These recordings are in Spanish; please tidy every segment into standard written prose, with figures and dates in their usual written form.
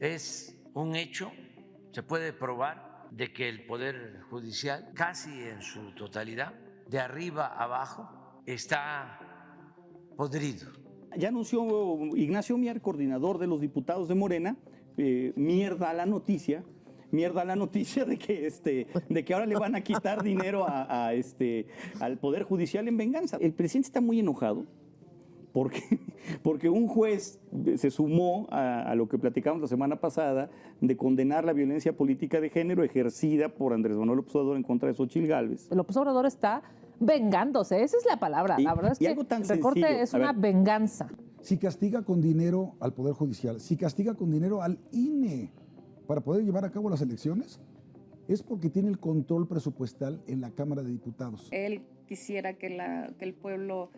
Es un hecho, se puede probar, de que el Poder Judicial, casi en su totalidad, de arriba a abajo, está podrido. Ya anunció Ignacio Mier, coordinador de los diputados de Morena, mierda la noticia de que ahora le van a quitar dinero al Poder Judicial en venganza. El presidente está muy enojado porque un juez se sumó a lo que platicamos la semana pasada de condenar la violencia política de género ejercida por Andrés Manuel López Obrador en contra de Xochitl Gálvez. López Obrador está vengándose, esa es la palabra. La verdad es que el recorte sencillo, es una venganza. Si castiga con dinero al Poder Judicial, si castiga con dinero al INE para poder llevar a cabo las elecciones, es porque tiene el control presupuestal en la Cámara de Diputados. Él quisiera que el pueblo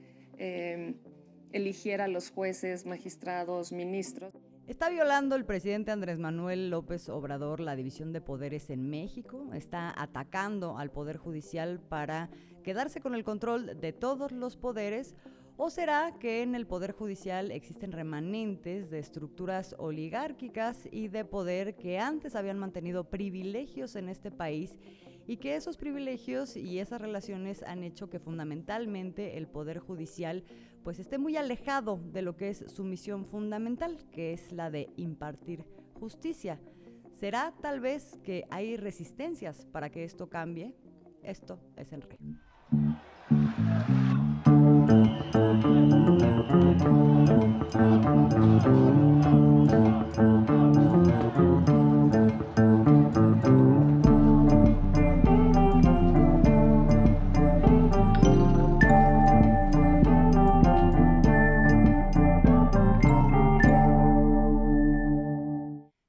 eligiera a los jueces, magistrados, ministros. ¿Está violando el presidente Andrés Manuel López Obrador la división de poderes en México? ¿Está atacando al Poder Judicial para quedarse con el control de todos los poderes? ¿O será que en el Poder Judicial existen remanentes de estructuras oligárquicas y de poder que antes habían mantenido privilegios en este país y que esos privilegios y esas relaciones han hecho que fundamentalmente el Poder Judicial pues esté muy alejado de lo que es su misión fundamental, que es la de impartir justicia? ¿Será tal vez que hay resistencias para que esto cambie? Esto es El Rey.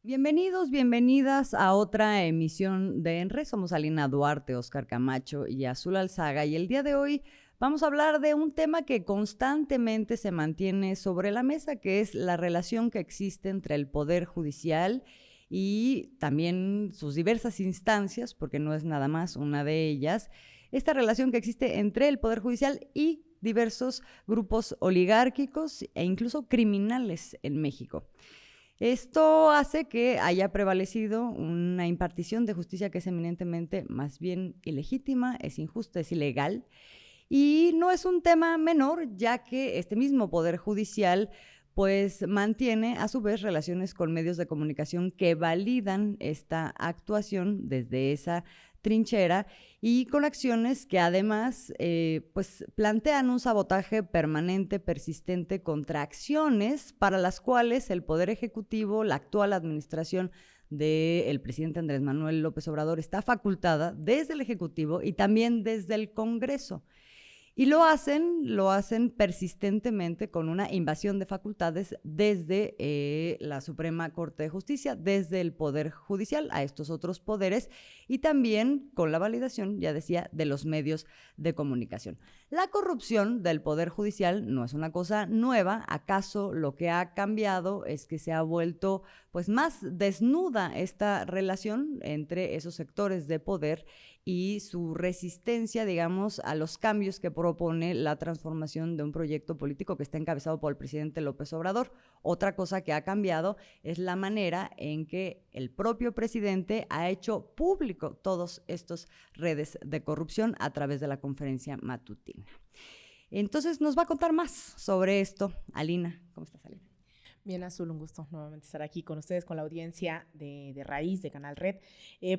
Bienvenidos, bienvenidas a otra emisión de En Re. Somos Alina Duarte, Oscar Camacho y Azul Alzaga, y el día de hoy vamos a hablar de un tema que constantemente se mantiene sobre la mesa, que es la relación que existe entre el Poder Judicial y también sus diversas instancias, porque no es nada más una de ellas, esta relación que existe entre el Poder Judicial y diversos grupos oligárquicos e incluso criminales en México. Esto hace que haya prevalecido una impartición de justicia que es eminentemente más bien ilegítima, es injusta, es ilegal. Y no es un tema menor, ya que este mismo Poder Judicial pues mantiene a su vez relaciones con medios de comunicación que validan esta actuación desde esa trinchera y con acciones que además pues plantean un sabotaje permanente, persistente contra acciones para las cuales el Poder Ejecutivo, la actual administración del presidente Andrés Manuel López Obrador, está facultada desde el Ejecutivo y también desde el Congreso. Y lo hacen persistentemente con una invasión de facultades desde la Suprema Corte de Justicia, desde el Poder Judicial a estos otros poderes y también con la validación, ya decía, de los medios de comunicación. La corrupción del Poder Judicial no es una cosa nueva. ¿Acaso lo que ha cambiado es que se ha vuelto pues más desnuda esta relación entre esos sectores de poder y su resistencia, digamos, a los cambios que propone la transformación de un proyecto político que está encabezado por el presidente López Obrador? Otra cosa que ha cambiado es la manera en que el propio presidente ha hecho público todas estas redes de corrupción a través de la conferencia matutina. Entonces nos va a contar más sobre esto Alina. ¿Cómo estás, Alina? Bien, Azul, un gusto nuevamente estar aquí con ustedes, con la audiencia de Raíz, de Canal Red.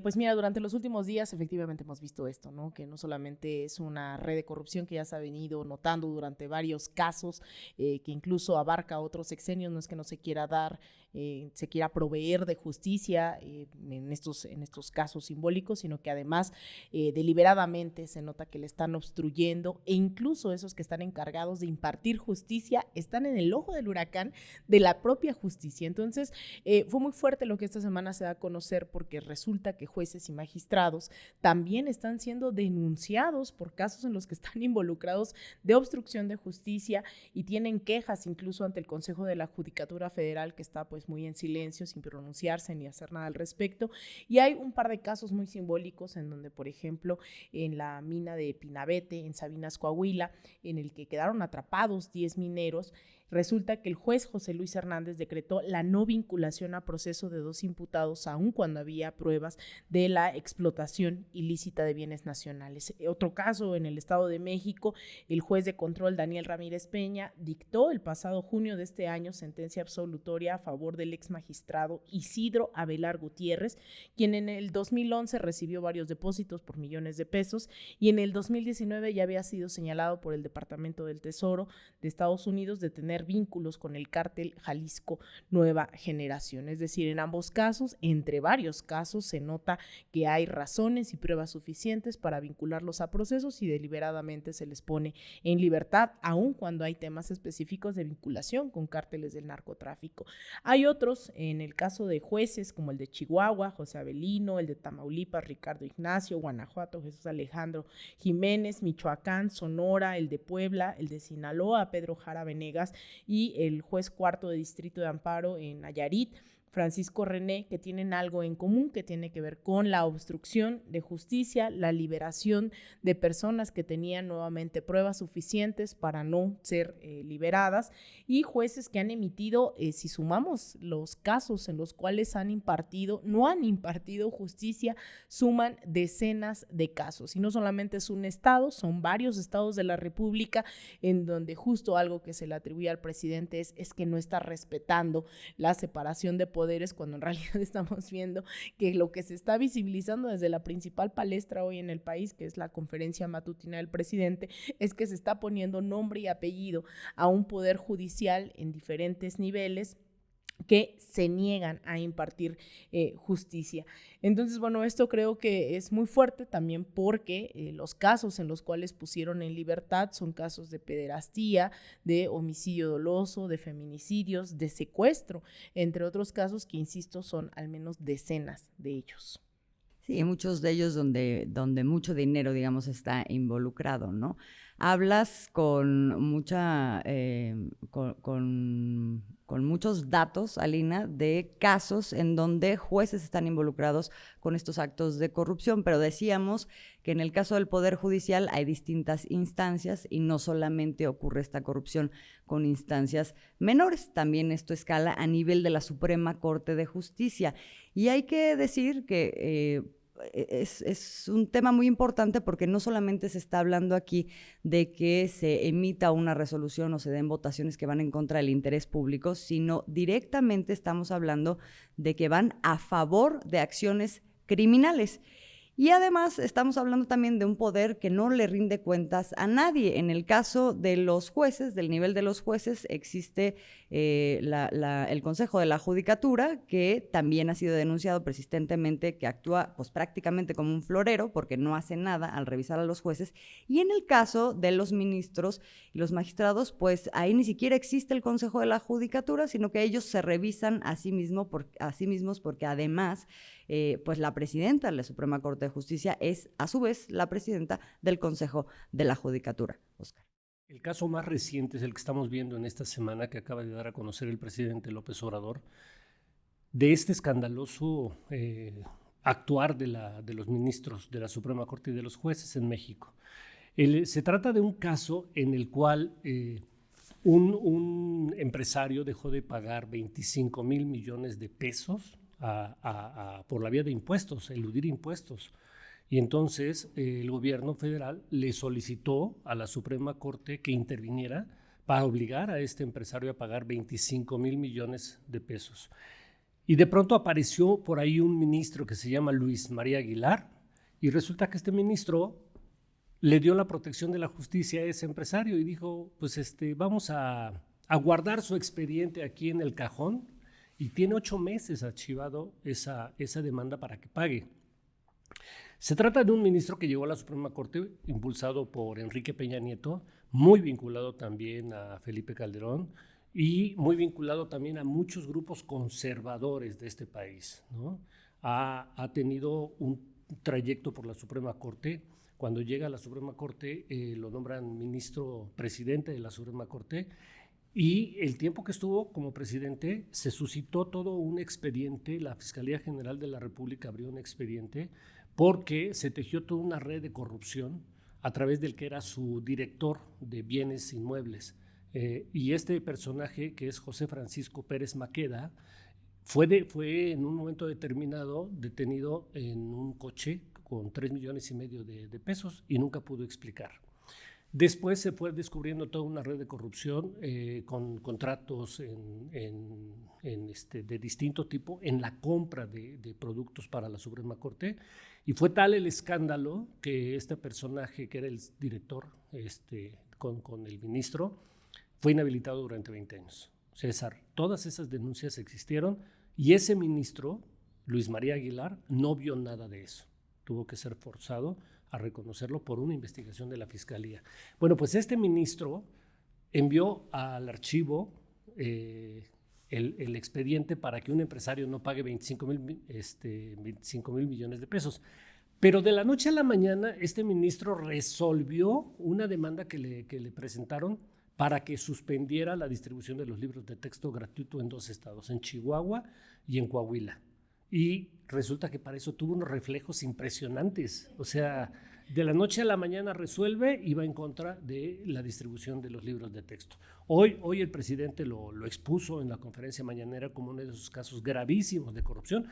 Pues mira, durante los últimos días efectivamente hemos visto esto, ¿no? Que no solamente es una red de corrupción que ya se ha venido notando durante varios casos, que incluso abarca otros sexenios, no es que no se quiera dar, se quiera proveer de justicia en estos casos simbólicos, sino que además deliberadamente se nota que le están obstruyendo, e incluso esos que están encargados de impartir justicia están en el ojo del huracán de la propia justicia. Entonces fue muy fuerte lo que esta semana se da a conocer, porque resulta que jueces y magistrados también están siendo denunciados por casos en los que están involucrados de obstrucción de justicia y tienen quejas incluso ante el Consejo de la Judicatura Federal, que está pues muy en silencio, sin pronunciarse ni hacer nada al respecto. Y hay un par de casos muy simbólicos en donde, por ejemplo, en la mina de Pinabete, en Sabinas, Coahuila, en el que quedaron atrapados 10 mineros, Resulta que el juez José Luis Hernández decretó la no vinculación a proceso de 2 imputados, aun cuando había pruebas de la explotación ilícita de bienes nacionales. Otro caso en el Estado de México, el juez de control Daniel Ramírez Peña dictó el pasado junio de este año sentencia absolutoria a favor del ex magistrado Isidro Abelar Gutiérrez, quien en el 2011 recibió varios depósitos por millones de pesos y en el 2019 ya había sido señalado por el Departamento del Tesoro de Estados Unidos de tener vínculos con el cártel Jalisco Nueva Generación. Es decir, en ambos casos, entre varios casos, se nota que hay razones y pruebas suficientes para vincularlos a procesos y deliberadamente se les pone en libertad, aun cuando hay temas específicos de vinculación con cárteles del narcotráfico. Hay otros, en el caso de jueces como el de Chihuahua, José Avelino, el de Tamaulipas, Ricardo Ignacio, Guanajuato, Jesús Alejandro Jiménez, Michoacán, Sonora, el de Puebla, el de Sinaloa, Pedro Jara Venegas, y el juez cuarto de Distrito de Amparo en Nayarit, Francisco René, que tienen algo en común, que tiene que ver con la obstrucción de justicia, la liberación de personas que tenían nuevamente pruebas suficientes para no ser liberadas, y jueces que han emitido, si sumamos los casos en los cuales no han impartido justicia, suman decenas de casos. Y no solamente es un estado, son varios estados de la República en donde justo algo que se le atribuye al presidente es que no está respetando la separación de poderes, cuando en realidad estamos viendo que lo que se está visibilizando desde la principal palestra hoy en el país, que es la conferencia matutina del presidente, es que se está poniendo nombre y apellido a un poder judicial en diferentes niveles que se niegan a impartir justicia. Entonces, bueno, esto creo que es muy fuerte también porque los casos en los cuales pusieron en libertad son casos de pederastía, de homicidio doloso, de feminicidios, de secuestro, entre otros casos que, insisto, son al menos decenas de ellos. Sí, muchos de ellos donde mucho dinero, digamos, está involucrado, ¿no? Hablas con muchos datos, Alina, de casos en donde jueces están involucrados con estos actos de corrupción, pero decíamos que en el caso del Poder Judicial hay distintas instancias y no solamente ocurre esta corrupción con instancias menores, también esto escala a nivel de la Suprema Corte de Justicia. Y hay que decir que es un tema muy importante porque no solamente se está hablando aquí de que se emita una resolución o se den votaciones que van en contra del interés público, sino directamente estamos hablando de que van a favor de acciones criminales. Y además estamos hablando también de un poder que no le rinde cuentas a nadie. En el caso de los jueces, del nivel de los jueces, existe el Consejo de la Judicatura, que también ha sido denunciado persistentemente, que actúa pues prácticamente como un florero porque no hace nada al revisar a los jueces. Y en el caso de los ministros y los magistrados, pues ahí ni siquiera existe el Consejo de la Judicatura, sino que ellos se revisan a sí mismos porque además pues la presidenta de la Suprema Corte de Justicia es, a su vez, la presidenta del Consejo de la Judicatura. Óscar. El caso más reciente es el que estamos viendo en esta semana que acaba de dar a conocer el presidente López Obrador, de este escandaloso actuar de los ministros de la Suprema Corte y de los jueces en México. Se trata de un caso en el cual un empresario dejó de pagar 25 mil millones de pesos por la vía de impuestos, eludir impuestos. Y entonces el gobierno federal le solicitó a la Suprema Corte que interviniera para obligar a este empresario a pagar 25 mil millones de pesos. Y de pronto apareció por ahí un ministro que se llama Luis María Aguilar, y resulta que este ministro le dio la protección de la justicia a ese empresario y dijo, pues vamos a guardar su expediente aquí en el cajón, y tiene 8 meses archivado esa demanda para que pague. Se trata de un ministro que llegó a la Suprema Corte impulsado por Enrique Peña Nieto, muy vinculado también a Felipe Calderón y muy vinculado también a muchos grupos conservadores de este país, ¿no? Ha tenido un trayecto por la Suprema Corte. Cuando llega a la Suprema Corte lo nombran ministro presidente de la Suprema Corte, y el tiempo que estuvo como presidente se suscitó todo un expediente. La Fiscalía General de la República abrió un expediente porque se tejió toda una red de corrupción a través del que era su director de bienes inmuebles, Y este personaje, que es José Francisco Pérez Maqueda, fue en un momento determinado detenido en un coche con 3,5 millones de pesos y nunca pudo explicar. Después se fue descubriendo toda una red de corrupción con contratos de distinto tipo en la compra de productos para la Suprema Corte, y fue tal el escándalo que este personaje, que era el director con el ministro, fue inhabilitado durante 20 años. César, todas esas denuncias existieron y ese ministro, Luis María Aguilar, no vio nada de eso. Tuvo que ser forzado a reconocerlo por una investigación de la Fiscalía. Bueno, pues este ministro envió al archivo el expediente para que un empresario no pague 25,000 millones de pesos. Pero de la noche a la mañana este ministro resolvió una demanda que le presentaron para que suspendiera la distribución de los libros de texto gratuito en 2 estados, en Chihuahua y en Coahuila. Y resulta que para eso tuvo unos reflejos impresionantes. O sea, de la noche a la mañana resuelve y va en contra de la distribución de los libros de texto. Hoy el presidente lo expuso en la conferencia mañanera como uno de esos casos gravísimos de corrupción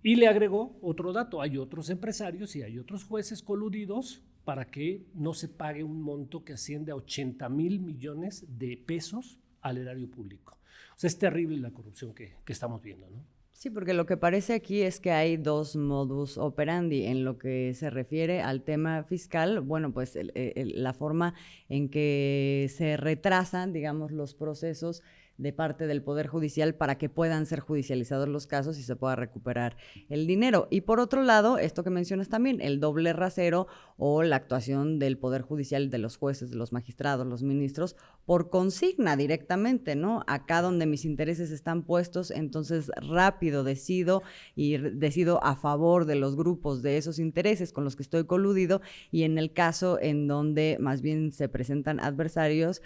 y le agregó otro dato. Hay otros empresarios y hay otros jueces coludidos para que no se pague un monto que asciende a 80,000 millones de pesos al erario público. O sea, es terrible la corrupción que estamos viendo, ¿no? Sí, porque lo que parece aquí es que hay 2 modus operandi en lo que se refiere al tema fiscal. Bueno, pues la forma en que se retrasan, digamos, los procesos de parte del Poder Judicial para que puedan ser judicializados los casos y se pueda recuperar el dinero. Y por otro lado, esto que mencionas también, el doble rasero o la actuación del Poder Judicial, de los jueces, de los magistrados, los ministros, por consigna directamente, ¿no? Acá donde mis intereses están puestos, entonces rápido decido a favor de los grupos de esos intereses con los que estoy coludido, y en el caso en donde más bien se presentan adversarios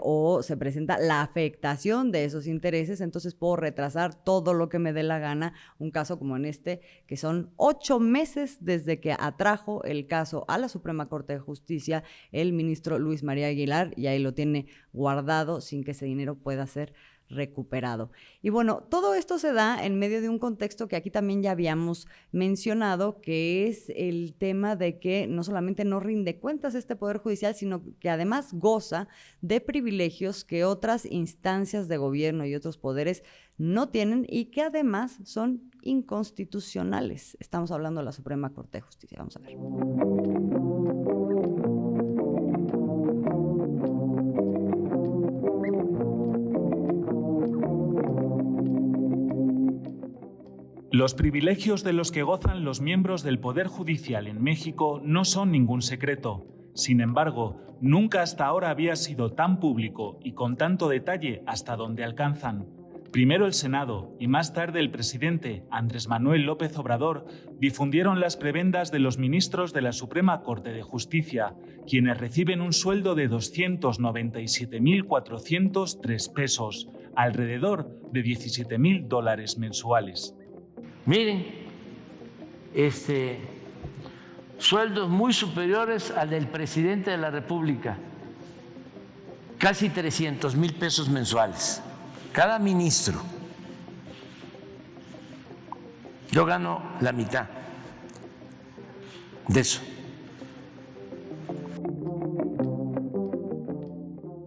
o se presenta la afectación de esos intereses, entonces puedo retrasar todo lo que me dé la gana. Un caso como en este, que son 8 meses desde que atrajo el caso a la Suprema Corte de Justicia el ministro Luis María Aguilar, y ahí lo tiene guardado sin que ese dinero pueda ser recuperado. Y bueno, todo esto se da en medio de un contexto que aquí también ya habíamos mencionado, que es el tema de que no solamente no rinde cuentas este Poder Judicial, sino que además goza de privilegios que otras instancias de gobierno y otros poderes no tienen y que además son inconstitucionales. Estamos hablando de la Suprema Corte de Justicia. Vamos a ver. Los privilegios de los que gozan los miembros del Poder Judicial en México no son ningún secreto. Sin embargo, nunca hasta ahora había sido tan público y con tanto detalle hasta donde alcanzan. Primero el Senado y más tarde el presidente, Andrés Manuel López Obrador, difundieron las prebendas de los ministros de la Suprema Corte de Justicia, quienes reciben un sueldo de 297,403 pesos, alrededor de $17,000 mensuales. Miren, sueldos muy superiores al del presidente de la República, casi 300,000 pesos mensuales, cada ministro. Yo gano la mitad de eso.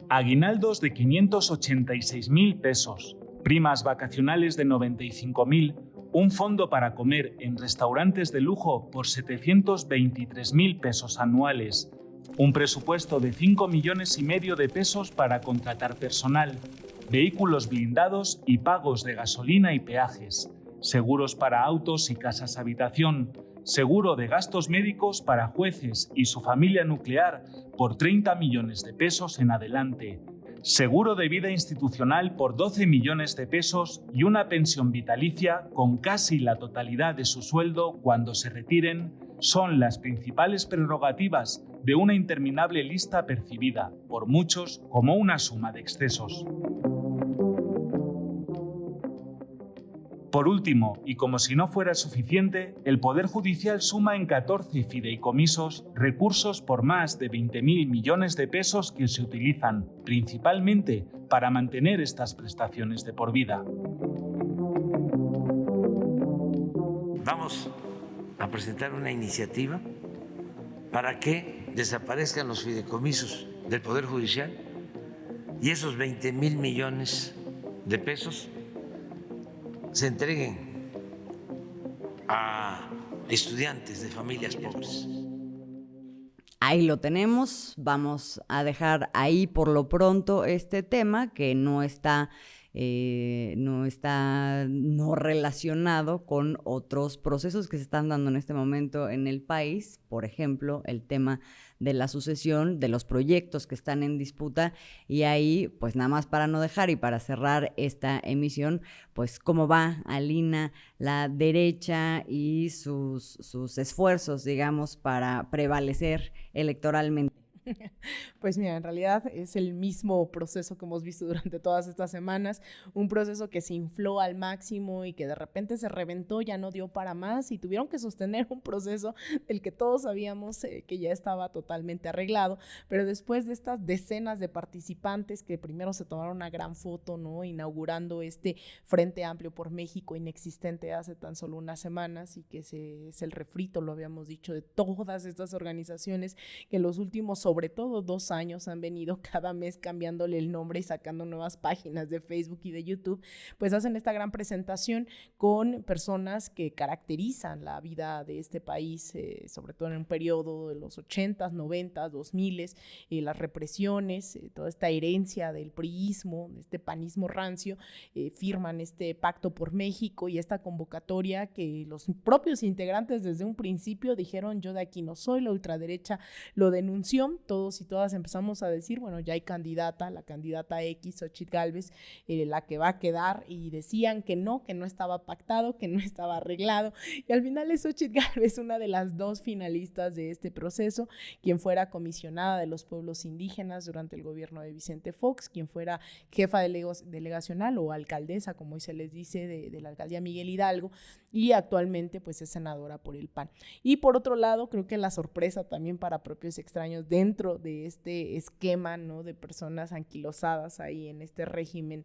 Aguinaldos de 586,000 pesos, primas vacacionales de 95,000, un fondo para comer en restaurantes de lujo por 723,000 pesos anuales, un presupuesto de 5,5 millones de pesos para contratar personal, vehículos blindados y pagos de gasolina y peajes, seguros para autos y casas habitación, seguro de gastos médicos para jueces y su familia nuclear por 30 millones de pesos en adelante, seguro de vida institucional por 12 millones de pesos y una pensión vitalicia con casi la totalidad de su sueldo cuando se retiren, son las principales prerrogativas de una interminable lista percibida por muchos como una suma de excesos. Por último, y como si no fuera suficiente, el Poder Judicial suma en 14 fideicomisos recursos por más de 20.000 millones de pesos que se utilizan principalmente para mantener estas prestaciones de por vida. Vamos a presentar una iniciativa para que desaparezcan los fideicomisos del Poder Judicial y esos 20.000 millones de pesos se entreguen a estudiantes de familias pobres. Ahí lo tenemos, vamos a dejar ahí por lo pronto este tema que no está relacionado con otros procesos que se están dando en este momento en el país, por ejemplo, el tema de la sucesión, de los proyectos que están en disputa, y ahí, pues nada más para no dejar y para cerrar esta emisión, pues cómo va, Alina, la derecha y sus esfuerzos, digamos, para prevalecer electoralmente. Pues mira, en realidad es el mismo proceso que hemos visto durante todas estas semanas, un proceso que se infló al máximo y que de repente se reventó, ya no dio para más y tuvieron que sostener un proceso del que todos sabíamos que ya estaba totalmente arreglado, pero después de estas decenas de participantes que primero se tomaron una gran foto, ¿no?, inaugurando este Frente Amplio por México inexistente hace tan solo unas semanas y que es el refrito, lo habíamos dicho, de todas estas organizaciones que en los últimos sobre todo 2 años han venido cada mes cambiándole el nombre y sacando nuevas páginas de Facebook y de YouTube, pues hacen esta gran presentación con personas que caracterizan la vida de este país, sobre todo en un periodo de los 80s, 90s, 2000s, las represiones, toda esta herencia del priismo, este panismo rancio, firman este Pacto por México y esta convocatoria que los propios integrantes desde un principio dijeron: yo de aquí no soy, la ultraderecha lo denunció. Todos y todas empezamos a decir, bueno, ya hay candidata, la candidata X, Xochitl Gálvez, la que va a quedar, y decían que no estaba pactado, que no estaba arreglado, y al final es Xochitl Gálvez una de las 2 finalistas de este proceso, quien fuera comisionada de los pueblos indígenas durante el gobierno de Vicente Fox, quien fuera jefa delegacional o alcaldesa, como hoy se les dice, de la alcaldía Miguel Hidalgo, y actualmente pues es senadora por el PAN. Y por otro lado, creo que la sorpresa también para propios extraños dentro de este esquema, ¿no?, de personas anquilosadas ahí en este régimen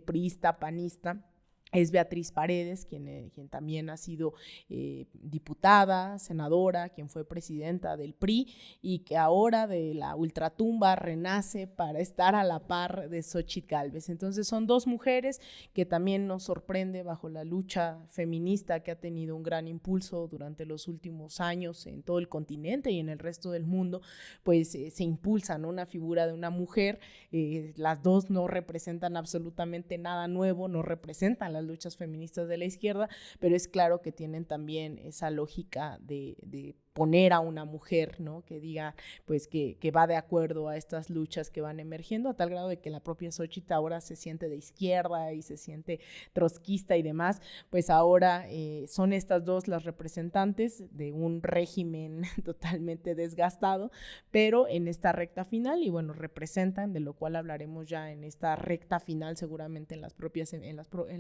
priista, panista, es Beatriz Paredes, quien también ha sido diputada, senadora, quien fue presidenta del PRI y que ahora de la ultratumba renace para estar a la par de Xochitl Gálvez. Entonces son 2 mujeres que también nos sorprende bajo la lucha feminista que ha tenido un gran impulso durante los últimos años en todo el continente y en el resto del mundo, pues se impulsa, ¿no?, una figura de una mujer. Las 2 no representan absolutamente nada nuevo, no representan las luchas feministas de la izquierda, pero es claro que tienen también esa lógica de poner a una mujer, ¿no?, que diga pues que va de acuerdo a estas luchas que van emergiendo, a tal grado de que la propia Xochitl ahora se siente de izquierda y se siente trotskista y demás. Pues ahora son estas 2 las representantes de un régimen totalmente desgastado, pero en esta recta final, y bueno, representan, de lo cual hablaremos ya en esta recta final seguramente en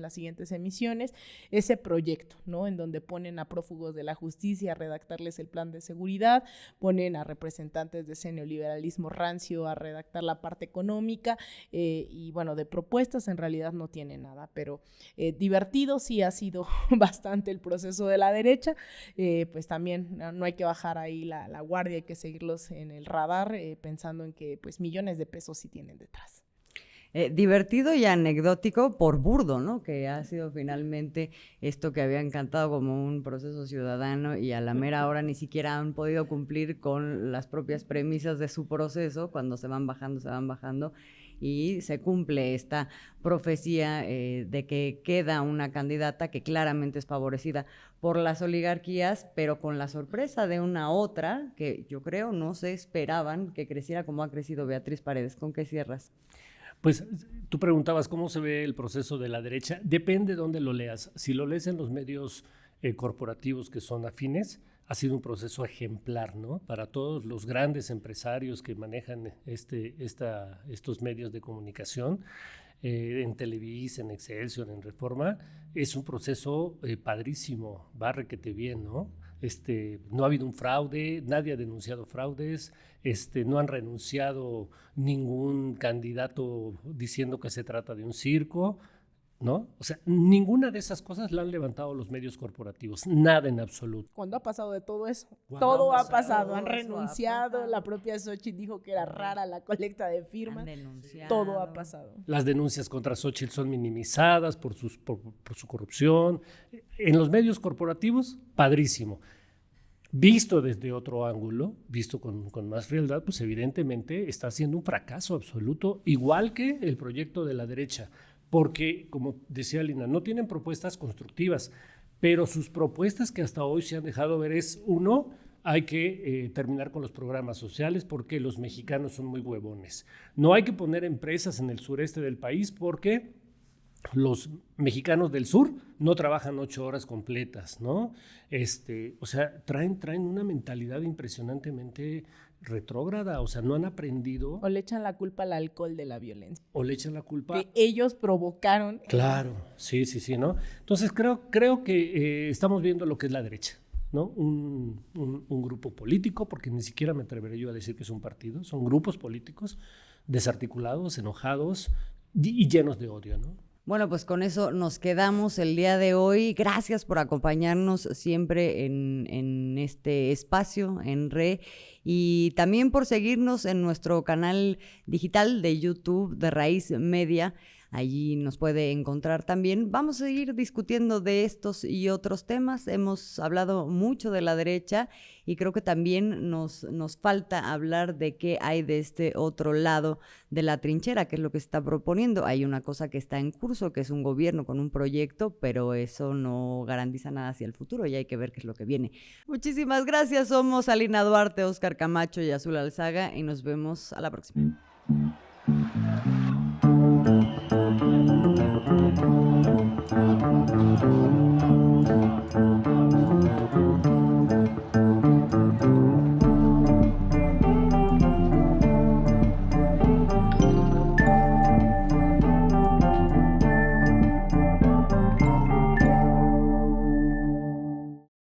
las siguientes emisiones, ese proyecto, ¿no?, en donde ponen a prófugos de la justicia a redactarles el plan de seguridad, ponen a representantes de ese neoliberalismo rancio a redactar la parte económica, y bueno, de propuestas en realidad no tiene nada, pero divertido sí ha sido bastante el proceso de la derecha. Pues también no hay que bajar ahí la guardia, hay que seguirlos en el radar, pensando en que pues millones de pesos sí tienen detrás. Divertido y anecdótico por burdo, ¿no?, que ha sido finalmente esto que había encantado como un proceso ciudadano y a la mera hora ni siquiera han podido cumplir con las propias premisas de su proceso. Cuando se van bajando y se cumple esta profecía de que queda una candidata que claramente es favorecida por las oligarquías, pero con la sorpresa de una otra que yo creo no se esperaban que creciera como ha crecido Beatriz Paredes. ¿Con qué cierras? Pues tú preguntabas cómo se ve el proceso de la derecha. Depende de dónde lo leas. Si lo lees en los medios corporativos que son afines, ha sido un proceso ejemplar, ¿no?, para todos los grandes empresarios que manejan estos medios de comunicación. en Televisa, en Excelsior, en Reforma, es un proceso padrísimo, va requete bien, ¿no? No ha habido un fraude, nadie ha denunciado fraudes, no han renunciado ningún candidato diciendo que se trata de un circo, ¿no? O sea, ninguna de esas cosas la han levantado los medios corporativos, nada en absoluto. ¿Cuándo ha pasado de todo eso? Todo ha pasado, han renunciado, la propia Xóchitl dijo que era rara la colecta de firmas, todo ha pasado. Las denuncias contra Xóchitl son minimizadas por su corrupción. En los medios corporativos, padrísimo. Visto desde otro ángulo, visto con más frialdad, pues evidentemente está siendo un fracaso absoluto, igual que el proyecto de la derecha. Porque, como decía Lina, no tienen propuestas constructivas, pero sus propuestas que hasta hoy se han dejado ver es, uno, hay que terminar con los programas sociales porque los mexicanos son muy huevones. No hay que poner empresas en el sureste del país porque los mexicanos del sur no trabajan 8 horas completas, ¿no? O sea, traen una mentalidad impresionantemente retrógrada, o sea, no han aprendido. O le echan la culpa al alcohol de la violencia. O le echan la culpa. Que ellos provocaron. Claro, sí, ¿no? Entonces creo que estamos viendo lo que es la derecha, ¿no? Un grupo político, porque ni siquiera me atreveré yo a decir que es un partido, son grupos políticos desarticulados, enojados y llenos de odio, ¿no? Bueno, pues con eso nos quedamos el día de hoy. Gracias por acompañarnos siempre en este espacio, en RE, y también por seguirnos en nuestro canal digital de YouTube de Raíz Media. Allí nos puede encontrar también. Vamos a seguir discutiendo de estos y otros temas. Hemos hablado mucho de la derecha y creo que también nos falta hablar de qué hay de este otro lado de la trinchera, que es lo que se está proponiendo. Hay una cosa que está en curso, que es un gobierno con un proyecto, pero eso no garantiza nada hacia el futuro y hay que ver qué es lo que viene. Muchísimas gracias. Somos Alina Duarte, Óscar Camacho y Azul Alzaga y nos vemos a la próxima.